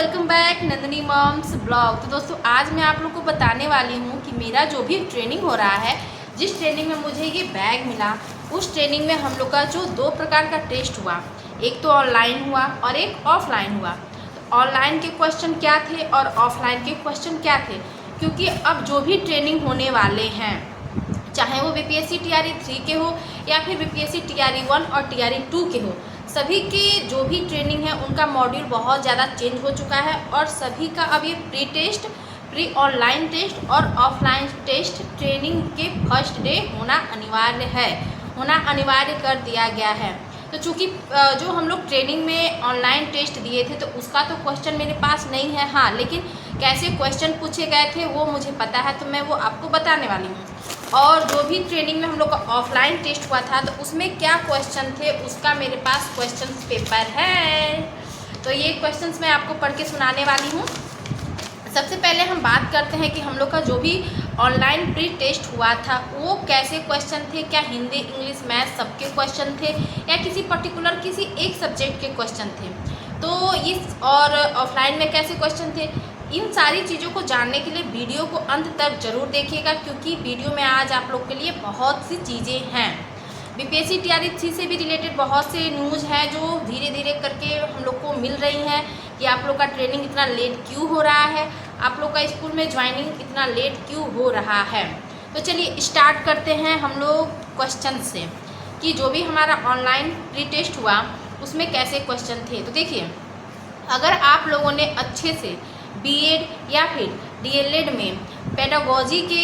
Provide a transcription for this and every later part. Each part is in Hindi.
Welcome back Nandini moms blog. तो दोस्तों आज मैं आप लोग को बताने वाली हूँ कि मेरा जो भी ट्रेनिंग हो रहा है, जिस ट्रेनिंग में मुझे ये बैग मिला, उस ट्रेनिंग में हम लोग का जो दो प्रकार का टेस्ट हुआ, एक तो ऑनलाइन हुआ और एक ऑफलाइन हुआ। तो ऑनलाइन के क्वेश्चन क्या थे और ऑफलाइन के क्वेश्चन क्या थे, क्योंकि अब जो भी ट्रेनिंग होने वाले हैं, चाहे वो बीपीएससी टीआरई 3 के हो या फिर बीपीएससी टीआरई 1 और टीआरई 2 के हो, सभी की जो भी ट्रेनिंग है उनका मॉड्यूल बहुत ज़्यादा चेंज हो चुका है और सभी का अब ये pre test, pre online test और ऑफलाइन टेस्ट ट्रेनिंग के फर्स्ट डे होना अनिवार्य कर दिया गया है। तो चूँकि जो हम लोग ट्रेनिंग में ऑनलाइन टेस्ट दिए थे तो उसका तो क्वेश्चन मेरे पास नहीं है, हाँ, लेकिन कैसे क्वेश्चन पूछे गए थे वो मुझे पता है, तो मैं वो आपको बताने वाली हूँ। और जो भी ट्रेनिंग में हम लोग का ऑफलाइन टेस्ट हुआ था तो उसमें क्या क्वेश्चन थे उसका मेरे पास क्वेश्चन पेपर है, तो ये क्वेश्चंस मैं आपको पढ़ के सुनाने वाली हूँ। सबसे पहले हम बात करते हैं कि हम लोग का जो भी ऑनलाइन प्री टेस्ट हुआ था वो कैसे क्वेश्चन थे, क्या हिंदी इंग्लिश मैथ सबके क्वेश्चन थे या किसी पर्टिकुलर किसी एक सब्जेक्ट के क्वेश्चन थे, तो इस और ऑफलाइन में कैसे क्वेश्चन थे, इन सारी चीज़ों को जानने के लिए वीडियो को अंत तक जरूर देखिएगा, क्योंकि वीडियो में आज आप लोग के लिए बहुत सी चीज़ें हैं। बीपीएससी टीआरई 3 से भी रिलेटेड बहुत से न्यूज़ हैं जो धीरे धीरे करके हम लोग को मिल रही हैं कि आप लोग का ट्रेनिंग इतना लेट क्यों हो रहा है, आप लोग का स्कूल में ज्वाइनिंग इतना लेट क्यों हो रहा है। तो चलिए स्टार्ट करते हैं हम लोग क्वेश्चन से कि जो भी हमारा ऑनलाइन प्री टेस्ट हुआ उसमें कैसे क्वेश्चन थे। तो देखिए, अगर आप लोगों ने अच्छे से बीएड या फिर डीएलएड में पेडागोजी के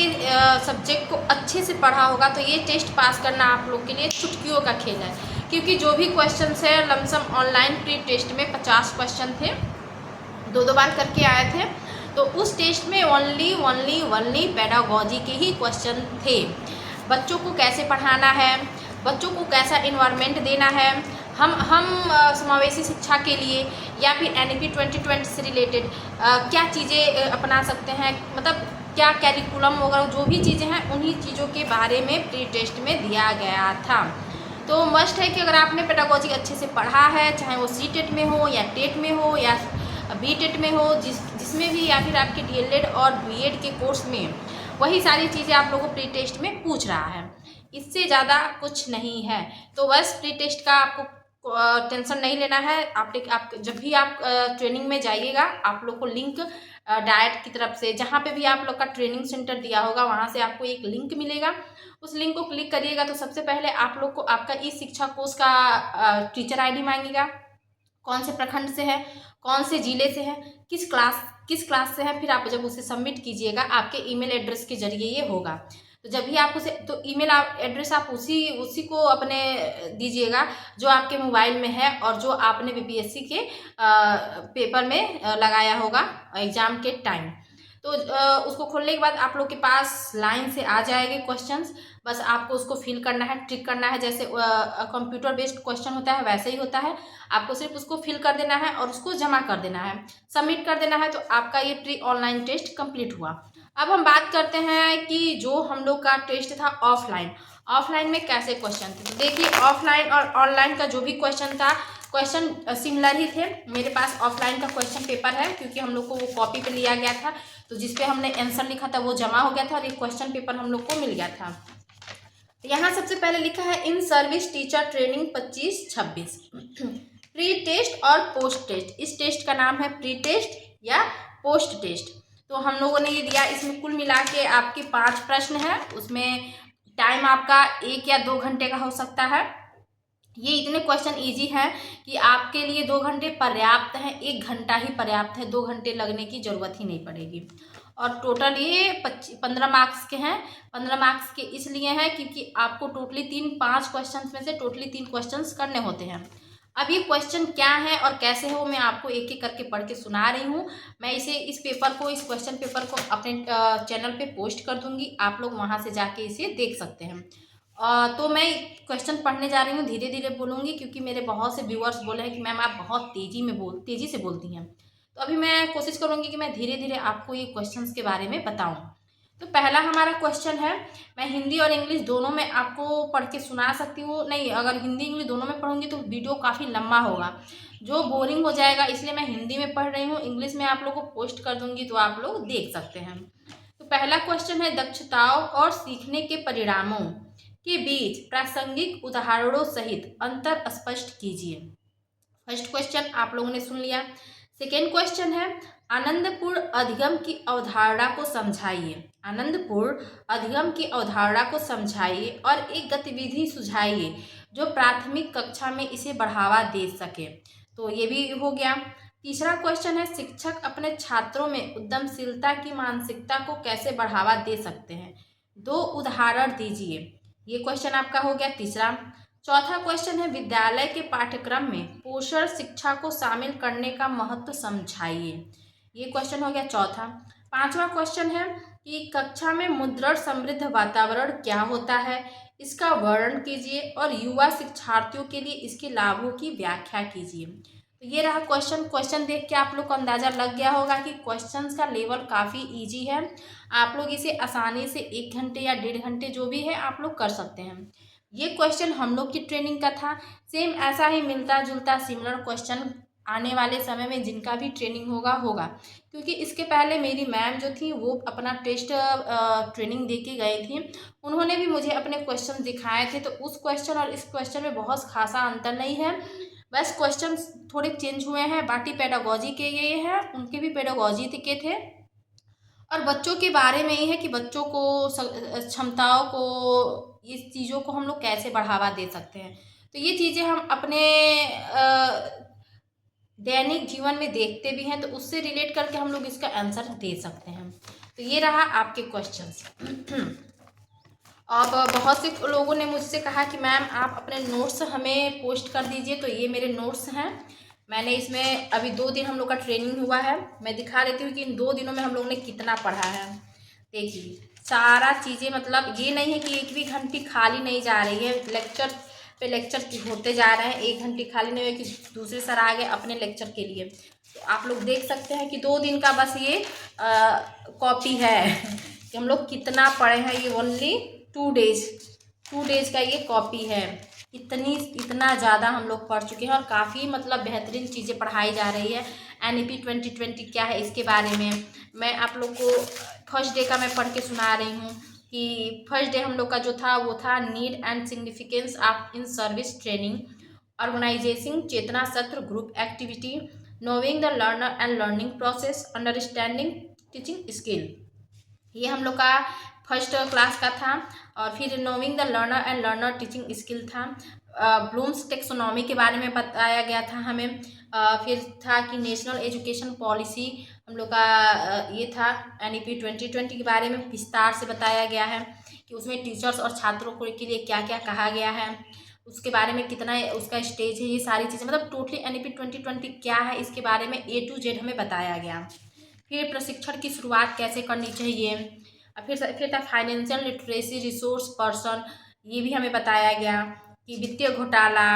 सब्जेक्ट को अच्छे से पढ़ा होगा तो ये टेस्ट पास करना आप लोग के लिए चुटकियों का खेल है, क्योंकि जो भी क्वेश्चन है लमसम ऑनलाइन प्री टेस्ट में 50 क्वेश्चन थे, दो बार करके आए थे, तो उस टेस्ट में ओनली पेडागोजी के ही क्वेश्चन थे। बच्चों को कैसे पढ़ाना है, बच्चों को कैसा इन्वायरमेंट देना है, हम समावेशी शिक्षा के लिए या फिर एनईपी 2020 से रिलेटेड क्या चीज़ें अपना सकते हैं, मतलब क्या कैरिकुलम वगैरह जो भी चीज़ें हैं उन्हीं चीज़ों के बारे में प्री टेस्ट में दिया गया था। तो मस्ट है कि अगर आपने पेडागोजी अच्छे से पढ़ा है, चाहे वो सीटेट में हो या टेट में हो या बीटेट में हो, जिसमें भी, या फिर आपके डीएलएड और बीएड के कोर्स में, वही सारी चीज़ें आप लोगों को प्री टेस्ट में पूछ रहा है, इससे ज़्यादा कुछ नहीं है। तो बस प्री टेस्ट का आपको टेंशन नहीं लेना है। आप जब भी आप ट्रेनिंग में जाइएगा, आप लोग को लिंक डाइट की तरफ से, जहाँ पे भी आप लोग का ट्रेनिंग सेंटर दिया होगा वहाँ से आपको एक लिंक मिलेगा, उस लिंक को क्लिक करिएगा तो सबसे पहले आप लोग को आपका ई शिक्षा कोर्स का टीचर आईडी मांगेगा, कौन से प्रखंड से है, कौन से जिले से है, किस क्लास से है, फिर आप जब उसे सबमिट कीजिएगा आपके ईमेल एड्रेस के जरिए ये होगा। तो जब भी आप उसे, तो ईमेल एड्रेस आप उसी को अपने दीजिएगा जो आपके मोबाइल में है और जो आपने बीपीएससी के पेपर में लगाया होगा एग्जाम के टाइम। तो उसको खोलने के बाद आप लोग के पास लाइन से आ जाएंगे क्वेश्चंस, बस आपको उसको फिल करना है, टिक करना है, जैसे कंप्यूटर बेस्ड क्वेश्चन होता है वैसे ही होता है, आपको सिर्फ उसको फिल कर देना है और उसको जमा कर देना है, सबमिट कर देना है, तो आपका ये प्री ऑनलाइन टेस्ट कंप्लीट हुआ। अब हम बात करते हैं कि जो हम लोग का टेस्ट था ऑफलाइन में कैसे क्वेश्चन थे। तो देखिए, ऑफलाइन और ऑनलाइन का जो भी क्वेश्चन था, क्वेश्चन सिमिलर ही थे। मेरे पास ऑफलाइन का क्वेश्चन पेपर है क्योंकि हम लोग को वो कॉपी पे लिया गया था, तो जिसपे हमने आंसर लिखा था वो जमा हो गया था और एक क्वेश्चन पेपर हम लोग को मिल गया था। यहाँ सबसे पहले लिखा है in service teacher training 25-26 pre test और पोस्ट टेस्ट। इस टेस्ट का नाम है प्री टेस्ट या पोस्ट टेस्ट। तो हम लोगों ने ये दिया, इसमें कुल मिला के आपके 5 प्रश्न है, उसमें टाइम आपका 1 या 2 घंटे का हो सकता है। ये इतने क्वेश्चन इजी हैं कि आपके लिए 2 घंटे पर्याप्त हैं, 1 घंटा ही पर्याप्त है, 2 घंटे लगने की ज़रूरत ही नहीं पड़ेगी। और टोटल ये 15 मार्क्स के हैं। 15 मार्क्स के इसलिए हैं क्योंकि आपको टोटली 5 क्वेश्चन में से टोटली 3 क्वेश्चन करने होते हैं। अब ये क्वेश्चन क्या है और कैसे हो मैं आपको एक एक करके पढ़ के सुना रही हूँ। मैं इस क्वेश्चन पेपर को अपने चैनल पे पोस्ट कर दूँगी, आप लोग वहाँ से जाके इसे देख सकते हैं। तो मैं क्वेश्चन पढ़ने जा रही हूँ, धीरे धीरे बोलूँगी क्योंकि मेरे बहुत से व्यूअर्स बोले हैं कि मैम आप बहुत तेज़ी से बोलती हैं। तो अभी मैं कोशिश करूँगी कि मैं धीरे धीरे आपको ये क्वेश्चंस के बारे में बताऊँ। तो पहला हमारा क्वेश्चन है, मैं हिंदी और इंग्लिश दोनों में आपको पढ़ के सुना सकती हूँ, नहीं अगर हिंदी इंग्लिश दोनों में पढ़ूंगी तो वीडियो काफ़ी लंबा होगा, जो बोरिंग हो जाएगा, इसलिए मैं हिंदी में पढ़ रही हूँ, इंग्लिश में आप लोग को पोस्ट कर दूंगी तो आप लोग देख सकते हैं। तो पहला क्वेश्चन है, दक्षताओं और सीखने के परिणामों के बीच प्रासंगिक उदाहरणों सहित अंतर स्पष्ट कीजिए। फर्स्ट क्वेश्चन आप लोगों ने सुन लिया। सेकेंड क्वेश्चन है, आनंदपूर्ण अधिगम की अवधारणा को समझाइए। आनंदपूर्ण अधिगम की अवधारणा को समझाइए और एक गतिविधि सुझाइए जो प्राथमिक कक्षा में इसे बढ़ावा दे सके। तो ये भी हो गया। तीसरा क्वेश्चन है, शिक्षक अपने छात्रों में उद्यमशीलता की मानसिकता को कैसे बढ़ावा दे सकते हैं। 2 उदाहरण दीजिए। ये क्वेश्चन आपका हो गया तीसरा। चौथा क्वेश्चन है, विद्यालय के पाठ्यक्रम में पोषण शिक्षा को शामिल करने का महत्व समझाइए। ये क्वेश्चन हो गया चौथा। पांचवा क्वेश्चन है कि कक्षा में मुद्रण समृद्ध वातावरण क्या होता है, इसका वर्णन कीजिए और युवा शिक्षार्थियों के लिए इसके लाभों की व्याख्या कीजिए। तो ये रहा क्वेश्चन देख के आप लोग को अंदाजा लग गया होगा कि क्वेश्चंस का लेवल काफ़ी इजी है। आप लोग इसे आसानी से 1 घंटे या 1.5 घंटे जो भी है आप लोग कर सकते हैं। ये क्वेश्चन हम लोग की ट्रेनिंग का था। सेम ऐसा ही मिलता जुलता सिमिलर क्वेश्चन आने वाले समय में जिनका भी ट्रेनिंग होगा, क्योंकि इसके पहले मेरी मैम जो थी वो अपना टेस्ट ट्रेनिंग दे के गई थी। उन्होंने भी मुझे अपने क्वेश्चन दिखाए थे, तो उस क्वेश्चन और इस क्वेश्चन में बहुत खासा अंतर नहीं है, बस क्वेश्चन थोड़े चेंज हुए हैं। बाकी पेडागोजी के ये हैं, उनके भी पेडागोजी के थे। और बच्चों के बारे में ये है कि बच्चों को क्षमताओं को, इस चीज़ों को हम लोग कैसे बढ़ावा दे सकते हैं। तो ये चीज़ें हम अपने दैनिक जीवन में देखते भी हैं, तो उससे रिलेट करके हम लोग इसका आंसर दे सकते हैं। तो ये रहा आपके क्वेश्चंस। अब बहुत से लोगों ने मुझसे कहा कि मैम आप अपने नोट्स हमें पोस्ट कर दीजिए। तो ये मेरे नोट्स हैं। मैंने इसमें अभी 2 दिन हम लोग का ट्रेनिंग हुआ है। मैं दिखा देती हूँ कि इन 2 दिनों में हम लोगों ने कितना पढ़ा है। देखिए सारा चीज़ें, मतलब ये नहीं है कि एक भी घंटी खाली नहीं जा रही है, लेक्चर पे लेक्चर होते जा रहे हैं। 1 घंटी खाली नहीं हुई कि दूसरे सर आ गए अपने लेक्चर के लिए। तो आप लोग देख सकते हैं कि 2 दिन का बस ये कॉपी है कि हम लोग कितना पढ़े हैं। ये ओनली 2 डेज का ये कॉपी है। इतना ज़्यादा हम लोग पढ़ चुके हैं और काफ़ी मतलब बेहतरीन चीज़ें पढ़ाई जा रही है। NEP 2020 क्या है इसके बारे में मैं आप लोग को फर्स्ट डे का मैं पढ़ के सुना रही हूँ कि फर्स्ट डे हम लोग का जो था वो था need and significance of in service training, organization चेतना सत्र, group activity, knowing the learner and learning process, understanding teaching skill. ये हम लोग का फर्स्ट क्लास का था। और फिर knowing the learner and learner teaching skill था। ब्लूम्स टेक्सोनॉमी के बारे में बताया गया था हमें। फिर था कि नेशनल एजुकेशन पॉलिसी हम लोग का ये था। NEP 2020 के बारे में विस्तार से बताया गया है कि उसमें टीचर्स और छात्रों के लिए क्या क्या कहा गया है, उसके बारे में कितना उसका स्टेज है, ये सारी चीज़ें मतलब टोटली NEP 2020 क्या है इसके बारे में A to Z हमें बताया गया। फिर प्रशिक्षण की शुरुआत कैसे करनी चाहिए। फिर था फाइनेंशियल लिटरेसी रिसोर्स पर्सन, ये भी हमें बताया गया कि वित्तीय घोटाला,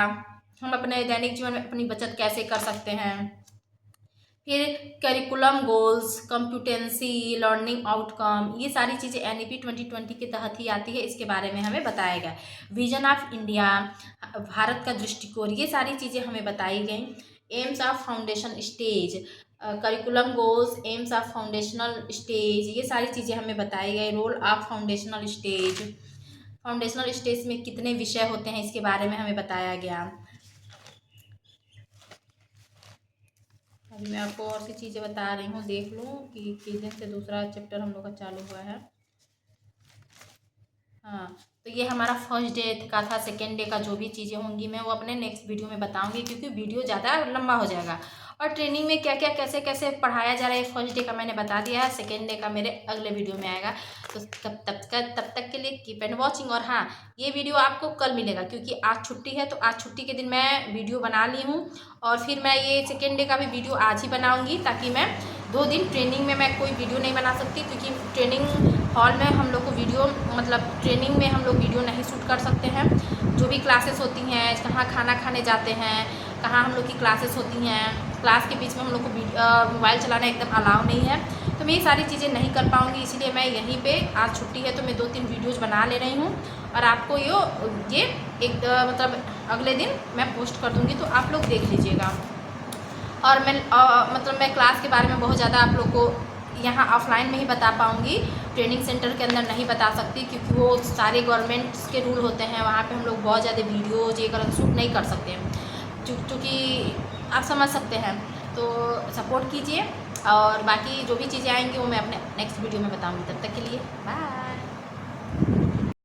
हम अपने दैनिक जीवन में अपनी बचत कैसे कर सकते हैं। फिर करिकुलम गोल्स, कंप्यूटेंसी, लर्निंग आउटकम, ये सारी चीज़ें NEP 2020 के तहत ही आती है, इसके बारे में हमें बताया गया। विजन ऑफ इंडिया, भारत का दृष्टिकोण, ये सारी चीज़ें हमें बताई गई। Aims of foundation stage, curriculum goals, aims of foundational stage, ये सारी चीज़ें हमें बताई गई। Role of foundational stage, foundational stage में कितने विषय होते हैं इसके बारे में हमें बताया गया। अभी मैं आपको और सी चीज़ें बता रही हूँ, देख लो कि किस दिन से दूसरा चैप्टर हम लोग का चालू हुआ है। हाँ, तो ये हमारा फर्स्ट डे का था। सेकेंड डे का जो भी चीज़ें होंगी मैं वो अपने नेक्स्ट वीडियो में बताऊंगी, क्योंकि वीडियो ज़्यादा लंबा हो जाएगा। और ट्रेनिंग में क्या क्या कैसे कैसे पढ़ाया जा रहा है फर्स्ट डे का मैंने बता दिया है। सेकेंड डे का मेरे अगले वीडियो में आएगा। तो तब तक के लिए कीप एंड वॉचिंग। और हाँ, ये वीडियो आपको कल मिलेगा क्योंकि आज छुट्टी है, तो आज छुट्टी के दिन मैं वीडियो बना ली हूँ। और फिर मैं ये सेकेंड डे का भी वीडियो आज ही बनाऊँगी, ताकि मैं 2 दिन ट्रेनिंग में मैं कोई वीडियो नहीं बना सकती, क्योंकि ट्रेनिंग हॉल में हम लोग को वीडियो मतलब ट्रेनिंग में हम लोग वीडियो नहीं शूट कर सकते हैं। जो भी क्लासेस होती हैं, कहाँ खाना खाने जाते हैं, कहाँ हम लोग की क्लासेस होती हैं, क्लास के बीच में हम लोग को मोबाइल चलाना एकदम अलाउ नहीं है। तो मैं ये सारी चीज़ें नहीं कर पाऊँगी, इसलिए मैं यहीं पे आज छुट्टी है तो मैं 2-3 वीडियोज़ बना ले रही हूँ और आपको ये एक मतलब अगले दिन मैं पोस्ट कर दूँगी, तो आप लोग देख लीजिएगा। और मतलब मैं क्लास के बारे में बहुत ज़्यादा आप लोग को यहाँ ऑफलाइन में ही बता पाऊँगी, ट्रेनिंग सेंटर के अंदर नहीं बता सकती, क्योंकि वो सारे गवर्नमेंट्स के रूल होते हैं। वहाँ पे हम लोग बहुत ज़्यादा वीडियोज़ ये गलत शूट नहीं कर सकते हैं, क्योंकि आप समझ सकते हैं। तो सपोर्ट कीजिए, और बाकी जो भी चीज़ें आएंगी वो मैं अपने नेक्स्ट वीडियो में बताऊँगी। तब तक के लिए बाय।